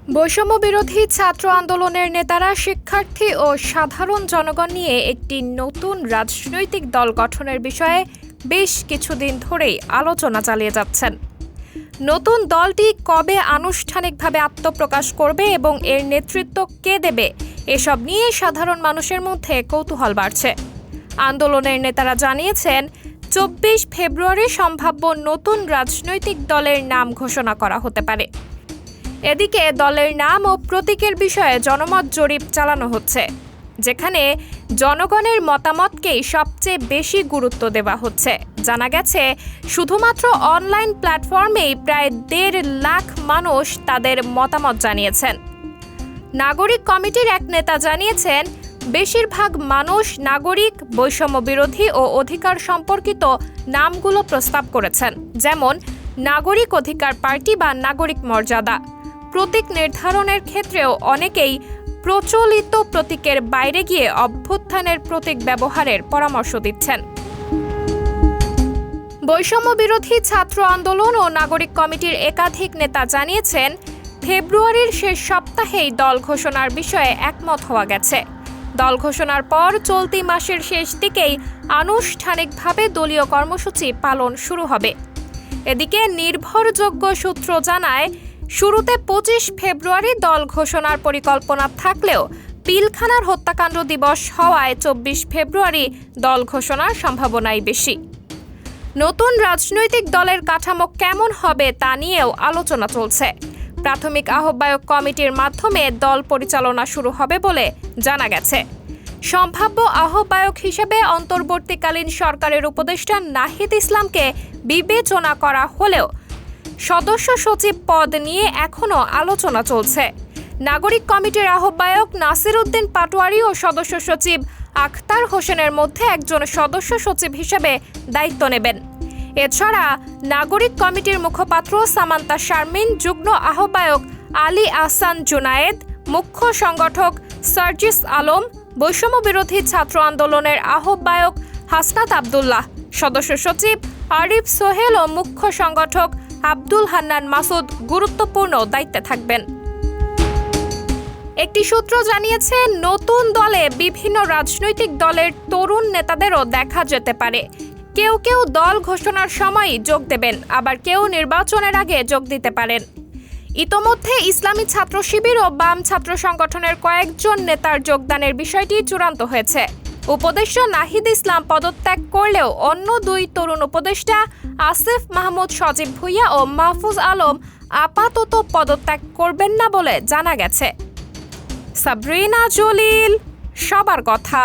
বৈষম্য বিরোধী ছাত্র আন্দোলনের নেতারা শিক্ষার্থী ও সাধারণ জনগণ নিয়ে একটি নতুন রাজনৈতিক দল গঠনের বিষয়ে বেশ কিছুদিন ধরেই আলোচনা চালিয়ে যাচ্ছেন। নতুন দলটি কবে আনুষ্ঠানিকভাবে আত্মপ্রকাশ করবে এবং এর নেতৃত্ব কে দেবে, এসব নিয়ে সাধারণ মানুষের মধ্যে কৌতূহল বাড়ছে। আন্দোলনের নেতারা জানিয়েছেন, ২৪ ফেব্রুয়ারি সম্ভাব্য নতুন রাজনৈতিক দলের নাম ঘোষণা করা হতে পারে। এদিকে দলের নাম ও প্রতীকের বিষয়ে জনমত জরিপ চালানো হচ্ছে, যেখানে জনগণের মতামতকেই সবচেয়ে বেশি গুরুত্ব দেওয়া হচ্ছে। জানা গেছে, শুধুমাত্র অনলাইন প্ল্যাটফর্মেই প্রায় ১.৫ লাখ মানুষ তাদের মতামত জানিয়েছেন। নাগরিক কমিটির এক নেতা জানিয়েছেন, বেশিরভাগ মানুষ নাগরিক, বৈষম্য বিরোধী ও অধিকার সম্পর্কিত নামগুলো প্রস্তাব করেছেন, যেমন নাগরিক অধিকার পার্টি বা নাগরিক মর্যাদা। প্রতীক নির্ধারণের ক্ষেত্রেও অনেকেই প্রচলিত প্রতীকের বাইরে গিয়ে অভ্যুত্থানের প্রতীক ব্যবহারের পরামর্শ দিচ্ছেন। বৈষম্য বিরোধী ছাত্র আন্দোলন ও নাগরিক কমিটির একাধিক নেতা জানিয়েছেন, ফেব্রুয়ারির শেষ সপ্তাহেই দল ঘোষণার বিষয়ে একমত হওয়া গেছে। দল ঘোষণার পর চলতি মাসের শেষ দিকেই আনুষ্ঠানিকভাবে দলীয় কর্মসূচি পালন শুরু হবে। এদিকে নির্ভরযোগ্য সূত্র জানায়, শুরুতে ২৫ ফেব্রুয়ারি দল ঘোষণার পরিকল্পনা থাকলেও পিলখানার হত্যাকাণ্ড দিবস হওয়ায় ২৪ ফেব্রুয়ারি দল ঘোষণার সম্ভাবনাই বেশি। নতুন রাজনৈতিক দলের কাঠামো কেমন হবে তা নিয়েও আলোচনা চলছে। প্রাথমিক আহ্বায়ক কমিটির মাধ্যমে দল পরিচালনা শুরু হবে বলে জানা গেছে। সম্ভাব্য আহ্বায়ক হিসেবে অন্তর্বর্তীকালীন সরকারের উপদেষ্টা নাহিদ ইসলামকে বিবেচনা করা হলেও সদস্য সচিব পদ নিয়ে এখনও আলোচনা চলছে। নাগরিক কমিটির আহ্বায়ক নাসির উদ্দিন পাটোয়ারি ও সদস্য সচিব আখতার হোসেনের মধ্যে একজন সদস্য সচিব হিসেবে দায়িত্ব নেবেন। এছাড়া নাগরিক কমিটির মুখপাত্র সামান্তা শারমিন, যুগ্ম আহ্বায়ক আলী আহসান জুনায়েদ, মুখ্য সংগঠক সার্জিস আলম, বৈষম্য বিরোধী ছাত্র আন্দোলনের আহ্বায়ক হাসনাত আবদুল্লাহ, সদস্য সচিব আরিফ সোহেল ও মুখ্য সংগঠক আব্দুল হান্নান মাসুদ গুরুত্বপূর্ণ দায়িত্বে থাকবেন। একটি সূত্র জানিয়েছে, নতুন দলে বিভিন্ন রাজনৈতিক দলের তরুণ নেতাদেরও দেখা যেতে পারে। কেউ কেউ দল ঘোষণার সময়ই যোগ দেবেন, আবার কেউ নির্বাচনের আগে যোগ দিতে পারেন। ইতোমধ্যে ইসলামী ছাত্র শিবির ও বাম ছাত্র সংগঠনের কয়েকজন নেতার যোগদানের বিষয়টি চূড়ান্ত হয়েছে। উপদেষ্টা নাহিদ ইসলাম পদত্যাগ করলেও অন্য দুই তরুণ উপদেষ্টা আসিফ মাহমুদ সজীব ভুইয়া ও মাহফুজ আলম আপাতত পদত্যাগ করবেন না বলে জানা গেছে। সাবরিনা জলিল, সবার কথা।